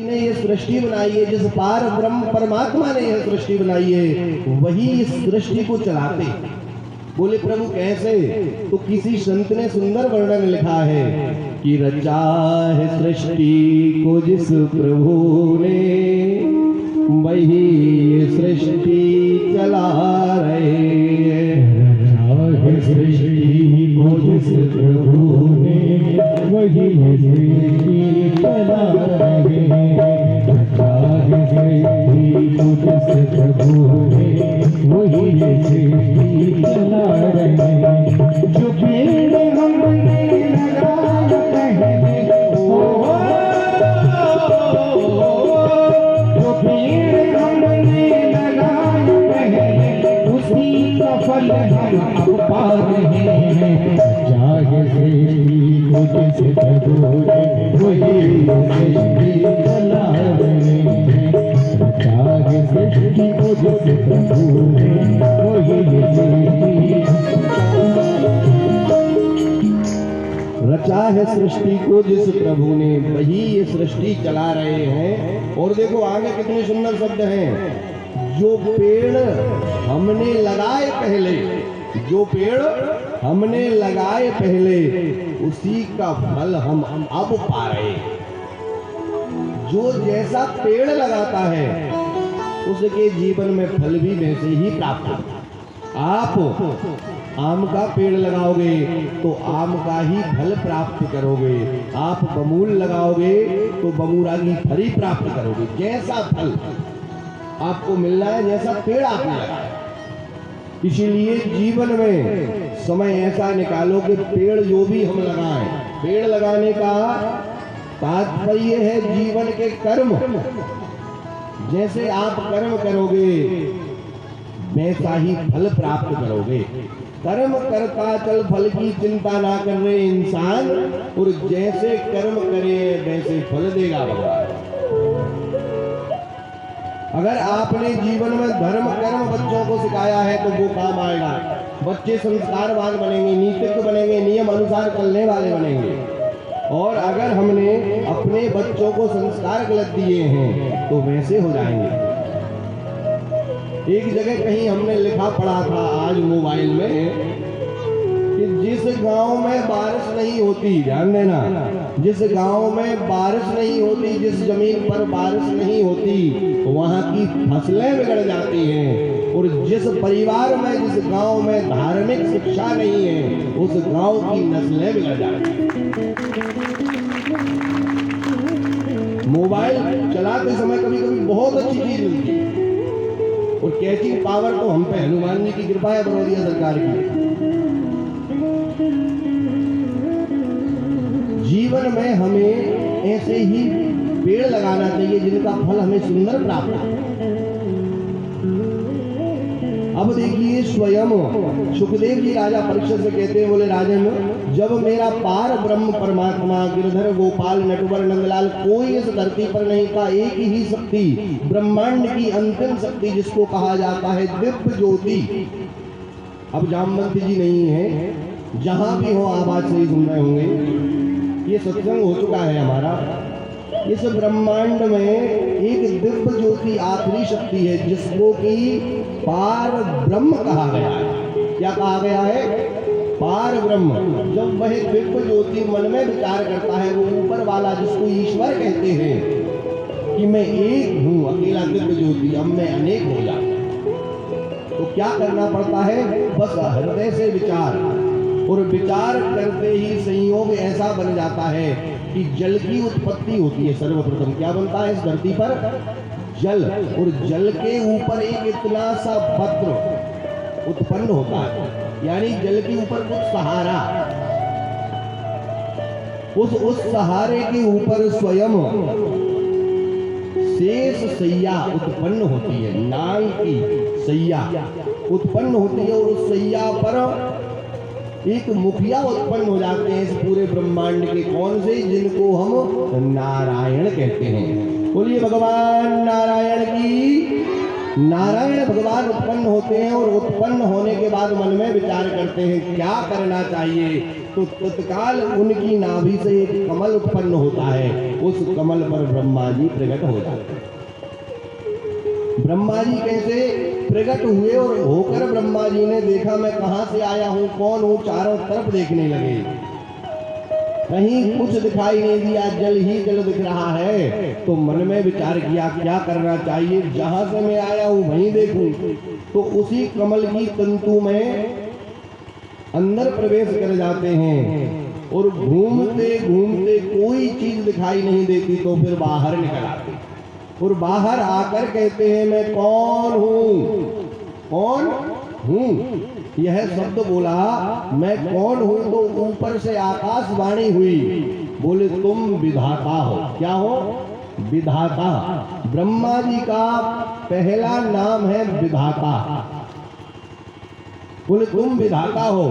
ने ये सृष्टि बनाई है, जिस पार ब्रह्म परमात्मा ने यह सृष्टि बनाई है, वही इस सृष्टि को चलाते। बोले प्रभु कैसे? तो किसी संत ने सुंदर वर्णन लिखा है कि रचा है सृष्टि को जिस प्रभु ने, वही ये सृष्टि चला रहे हैं। रचा है सृष्टि को जिस प्रभु ने, वही ये सृष्टि चला रहे हैं। रचा है सृष्टि को जिस प्रभु ने, वही ये सृष्टि चला रहे हैं। जो पेड़ हमने लगाया पहले, जो पेड़ हमने लगाया पहले, उसी का फल हम अब पा रहे हैं। जागे सृष्टि को जिस प्रभु ने, वही सृष्टि चला रहे हैं। जागे सृष्टि को जिस प्रभु ने, वही सृष्टि रचा है सृष्टि को जिस प्रभु ने, वही ये सृष्टि चला रहे हैं। और देखो आगे कितने सुंदर शब्द हैं। जो पेड़ हमने लगाए पहले, जो पेड़ हमने लगाए पहले, उसी का फल हम अब पा रहे हैं। जो जैसा पेड़ लगाता है, उसके जीवन में फल भी वैसे ही प्राप्त होता। आप आम का पेड़ लगाओगे तो आम का ही फल प्राप्त करोगे। आप बमूल लगाओगे तो बमूला की फल ही प्राप्त करोगे। जैसा फल आपको मिल रहा है, जैसा पेड़ आपने लगाया। इसीलिए जीवन में समय ऐसा निकालो कि पेड़ जो भी हम लगाएं, पेड़ लगाने का तात्पर्य है जीवन के कर्म। जैसे आप कर्म करोगे वैसा ही फल प्राप्त करोगे। कर्म करता चल फल की चिंता ना कर रहे इंसान, और जैसे कर्म करे वैसे फल देगा भगवान। अगर आपने जीवन में धर्म कर्म बच्चों को सिखाया है तो वो काम आएगा। बच्चे संस्कारवान बनेंगे, नीतिज्ञ बनेंगे, नियम अनुसार चलने वाले बनेंगे। और अगर हमने अपने बच्चों को संस्कार गलत दिए हैं तो वैसे हो जाएंगे। एक जगह कहीं हमने लिखा पढ़ा था आज मोबाइल में कि जिस गांव में बारिश नहीं होती, ध्यान देना, जिस गांव में बारिश नहीं होती, जिस जमीन पर बारिश नहीं होती, वहां की फसलें बिगड़ जाती हैं। और जिस परिवार में, जिस गांव में धार्मिक शिक्षा नहीं है, उस गांव की नस्लें बिगड़ जाती हैं। मोबाइल चलाते समय कभी कभी बहुत अच्छी चीज मिलती है, और कैचिंग पावर तो हम पे हनुमान जी की कृपा है, बड़ौदिया सरकार की। जीवन में हमें ऐसे ही पेड़ लगाना चाहिए जिनका फल हमें सुंदर प्राप्त हो। अब देखिए स्वयं सुखदेव जी राजा परीक्षित से कहते हैं, बोले राजन, जब मेरा पार ब्रह्म परमात्मा गिरधर गोपाल नटवर नंदलाल कोई इस धरती पर नहीं था, एक ही शक्ति, ब्रह्मांड की अंतिम शक्ति जिसको कहा जाता है दिव्य ज्योति। अब जामवंती जी नहीं है, जहां भी हो आवाज से ही सुन रहे होंगे, ये सत्संग हो चुका है हमारा। इस ब्रह्मांड में एक दिव्य ज्योति आखिरी शक्ति है जिसको कि पार ब्रह्म कहा गया है। क्या कहा गया है? पार ब्रह्म। जब वह दिव्य ज्योति मन में विचार करता है, वो ऊपर वाला जिसको ईश्वर कहते हैं कि मैं एक हूँ, अकेला दिव्य ज्योति, अब मैं अनेक हो जाता। तो क्या करना पड़ता है? बस हृदय से विचार, और विचार करते ही संयोग ऐसा बन जाता है कि जल की उत्पत्ति होती है। सर्वप्रथम क्या बनता है इस धरती पर? जल। और जल के ऊपर एक इतना सा पत्र उत्पन्न होता है, यानी जल के ऊपर कुछ सहारा, उस सहारे के ऊपर स्वयं शेष सैया उत्पन्न होती है। नाग की सैया उत्पन्न होती है, और उस सैया पर एक मुखिया उत्पन्न हो जाते हैं इस पूरे ब्रह्मांड के। कौन से? जिनको हम नारायण कहते हैं। बोलिए भगवान नारायण की नारायण भगवान उत्पन्न होते हैं और उत्पन्न होने के बाद मन में विचार करते हैं क्या करना चाहिए, तो तत्काल उनकी नाभि से एक कमल उत्पन्न होता है। उस कमल पर ब्रह्मा जी प्रकट हो जाते हैं। ब्रह्मा जी कैसे प्रकट हुए और होकर ब्रह्मा जी ने देखा मैं कहां से आया हूं, कौन हूं, चारों तरफ देखने लगे, कहीं कुछ दिखाई नहीं दिया, जल ही जल दिख रहा है। तो मन में विचार किया क्या करना चाहिए, जहां से मैं आया हूं वहीं देखूं। तो उसी कमल की तंतु में अंदर प्रवेश कर जाते हैं और घूमते घूमते कोई चीज दिखाई नहीं देती तो फिर बाहर निकल आते और बाहर आकर कहते हैं मैं कौन हूं, कौन हूं। यह शब्द बोला मैं कौन हूं तो ऊपर से आकाशवाणी हुई, बोले तुम विधाता हो। क्या हो? विधाता। ब्रह्मा जी का पहला नाम है विधाता। बोले तुम विधाता हो।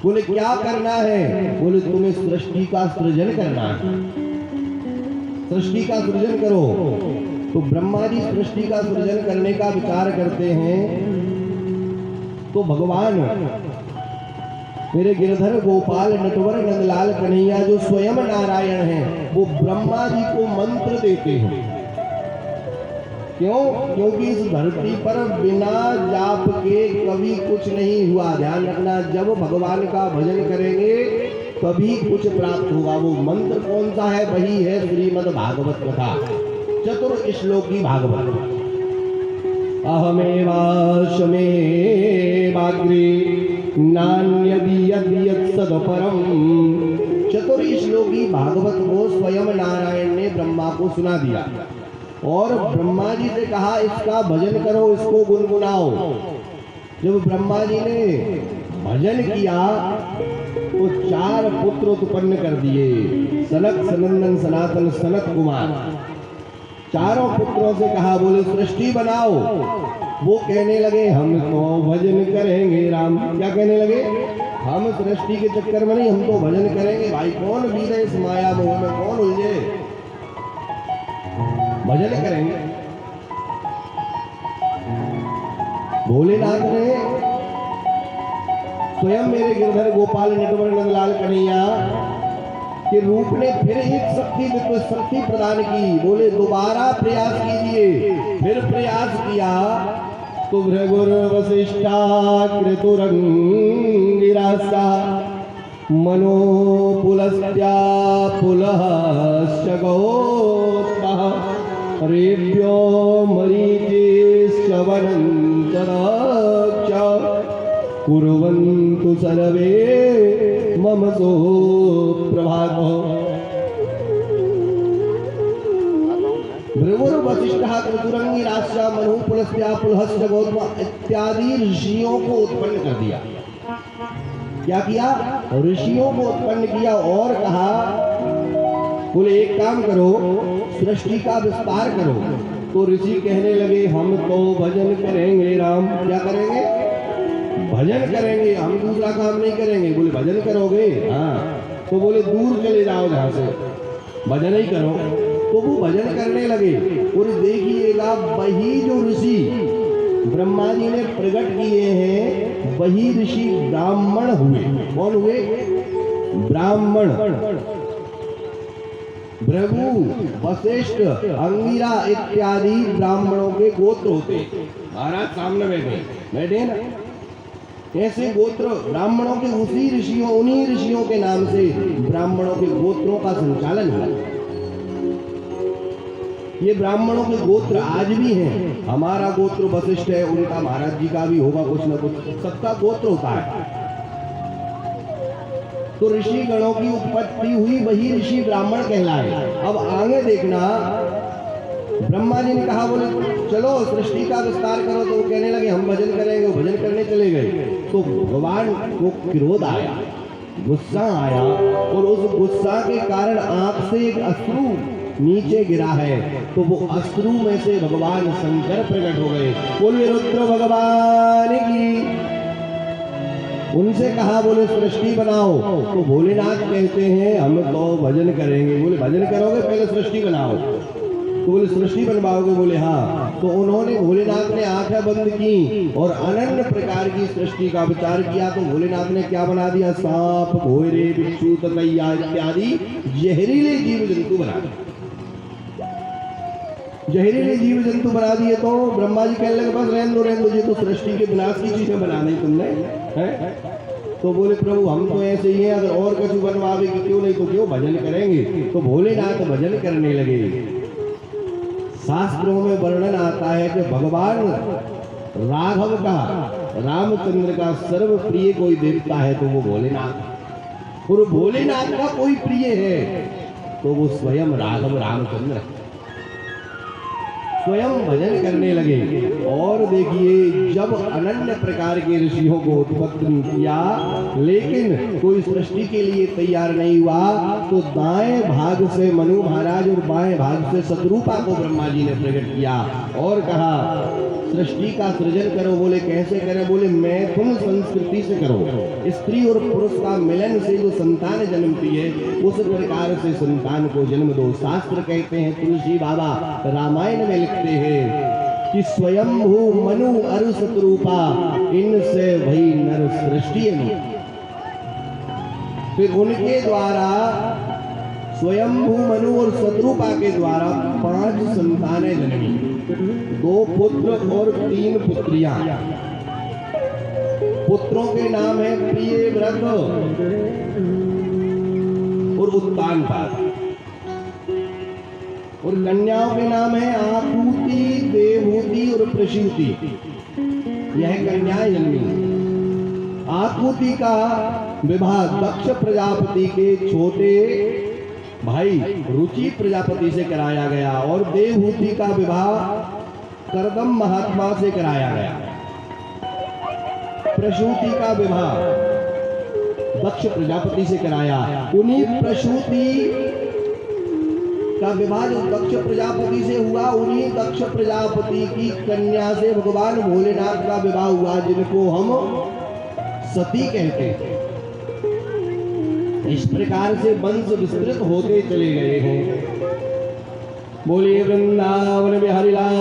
बोले क्या करना है? बोले तुम्हें सृष्टि का सृजन करना है, सृष्टि का सृजन करो। तो ब्रह्मा जी सृष्टि का सृजन करने का विचार करते हैं। तो भगवान मेरे गिरधर गोपाल नटवर नंदलाल कन्हैया जो स्वयं नारायण हैं, वो ब्रह्मा जी को मंत्र देते हैं। क्यों? क्योंकि इस धरती पर बिना जाप के कभी कुछ नहीं हुआ। ध्यान रखना, जब भगवान का भजन करेंगे तभी कुछ प्राप्त होगा। वो मंत्र कौन सा है? वही है श्रीमद् भागवत कथा, चतुर्श्लोकी भागवत। अहमेवास्मि नान्यदीयद् सदपरम। चतुर्श्लोकी भागवत को स्वयं नारायण ने ब्रह्मा को सुना दिया और ब्रह्मा जी से कहा इसका भजन करो, इसको गुनगुनाओ। जब ब्रह्मा जी ने भजन किया तो 4 पुत्र उत्पन्न कर दिए, सनक सनंदन सनातन सनत कुमार। चारों पुत्रों से कहा बोले सृष्टि बनाओ। वो कहने लगे हम तो भजन करेंगे राम। क्या कहने लगे? हम सृष्टि के चक्कर में नहीं, हम तो भजन करेंगे। भाई कौन बीते इस माया मोह में, कौन उलझे, भजन करेंगे। भोलेनाथ ने स्वयं मेरे गिरधर गोपाल नटवर नंदलाल कन्हैया के रूप ने फिर एक शक्ति प्रदान की। बोले दोबारा प्रयास कीजिए। फिर प्रयास किया तो भृगुर वशिष्ठा क्रतुरंगिरासा मनो पुलस्त्या पुलश्च गौतमः रेभ्यो मरीचिश्च वनञ्च कुर्वन्तु सर्वे मम सुप्रभातम्। भृगुर वशिष्ठः क्रतुरंगिरासा मनु पुलस्त्या पुलश्च गौतम इत्यादि ऋषियों को उत्पन्न कर दिया। क्या किया? ऋषियों को उत्पन्न किया और कहा बोले एक काम करो, सृष्टि का विस्तार करो। तो ऋषि कहने लगे हम तो भजन करेंगे राम। क्या करेंगे? भजन करेंगे, हम दूसरा काम नहीं करेंगे। बोले भजन करोगे? हाँ। तो बोले दूर चले जाओ जहां से, भजन ही करो। तो वो भजन करने लगे और देखिएगा वही जो ऋषि ब्रह्मा जी ने प्रकट किए हैं वही ऋषि ब्राह्मण हुए। कौन हुए? ब्राह्मण। भृगु, वशिष्ठ, अंगिरा इत्यादि ब्राह्मणों के गोत्र होते। महाराज सामने बैठे ना, ऐसे गोत्र ब्राह्मणों के उसी ऋषियों, उन्हीं ऋषियों के नाम से ब्राह्मणों के गोत्रों का संचालन हुआ। ये ब्राह्मणों के गोत्र आज भी हैं। हमारा गोत्र वशिष्ठ है, उनका महाराज जी का भी होगा कुछ न कुछ, सबका गोत्र होता है। तो ऋषि गणों की उत्पत्ति हुई, वही ऋषि ब्राह्मण कहलाए। अब आगे देखना, ब्रह्मा जी ने कहा बोले चलो सृष्टि का विस्तार करो। तो वो कहने लगे हम भजन करेंगे। वो भजन करने चले गए तो भगवान को क्रोध आया, गुस्सा आया और उस गुस्सा के कारण आंख से एक अश्रु नीचे गिरा है। तो वो अश्रु में से भगवान शंकर प्रकट हो गए। बोलिए रुद्र भगवान की। उनसे कहा बोले सृष्टि बनाओ। तो भोलेनाथ कहते हैं हम तो भजन करेंगे। बोले भजन करोगे, पहले सृष्टि बनाओ। तो बोले सृष्टि बनवाओगे? बोले हाँ। तो उन्होंने भोलेनाथ ने आंखें बंद की और अनन्य प्रकार की सृष्टि का विचार किया। तो भोलेनाथ ने क्या बना दिया? सांप, घोड़े, बिच्छू, ततैया इत्यादि जहरीले जीव जंतु बना दिए। जहरीले जीव जंतु बना दिए। तो ब्रह्मा जी कहने लगे बस रहने दो, ये तो सृष्टि के विनाश की चीजें बना दी तुमने, है? तो बोले प्रभु हम तो ऐसे ही हैं, अगर और कुछ बनवावेगी क्यों, नहीं तो क्यों, भजन करेंगे। तो भोलेनाथ भजन करने लगे। शास्त्रों में वर्णन आता है कि भगवान राघव का, रामचंद्र का सर्व प्रिय कोई देवता है तो वो भोलेनाथ, और भोलेनाथ का कोई प्रिय है तो वो स्वयं राघव रामचंद्र स्वयं भजन करने लगे। और देखिए जब अनन्य प्रकार के ऋषियों को उत्पन्न किया लेकिन कोई सृष्टि के लिए तैयार नहीं हुआ, तो दाएं भाग से मनु महाराज और बाएं भाग से शत्रुपा को ब्रह्मा जी ने प्रकट किया और कहा सृष्टि का सृजन करो। बोले कैसे करें? बोले मैथुन संस्कृति से करो, स्त्री और पुरुष का मिलन से जो संतान जन्मती है उस प्रकार से संतान को जन्म दो। शास्त्र कहते हैं, तुलसी बाबा रामायण में लिखते हैं कि स्वयंभू मनु अरु शत्रुपा इनसे वही नर सृष्टि है। फिर उनके द्वारा स्वयंभू मनु और शत्रुपा के द्वारा 5 संतानें जन्मी, 2 पुत्र और 3 पुत्रियां। पुत्रों के नाम है प्रियव्रत और उत्तानपाद, और कन्याओं के नाम है आपूति, देवहूति और प्रसूति। यह कन्याएं जन्मी। आपूति का विवाह दक्ष प्रजापति के छोटे भाई रुचि प्रजापति से कराया गया और देवहूति का विवाह करदम महात्मा से कराया गया। प्रसूति का विवाह दक्ष प्रजापति से कराया। उन्हीं प्रसूति का विवाह जो दक्ष प्रजापति से हुआ, उन्हीं दक्ष प्रजापति की कन्या से भगवान भोलेनाथ का विवाह हुआ, जिनको हम सती कहते हैं। इस प्रकार से वंश विस्तृत होते चले गए हैं। बोलिए वृंदावन बिहारी लाल।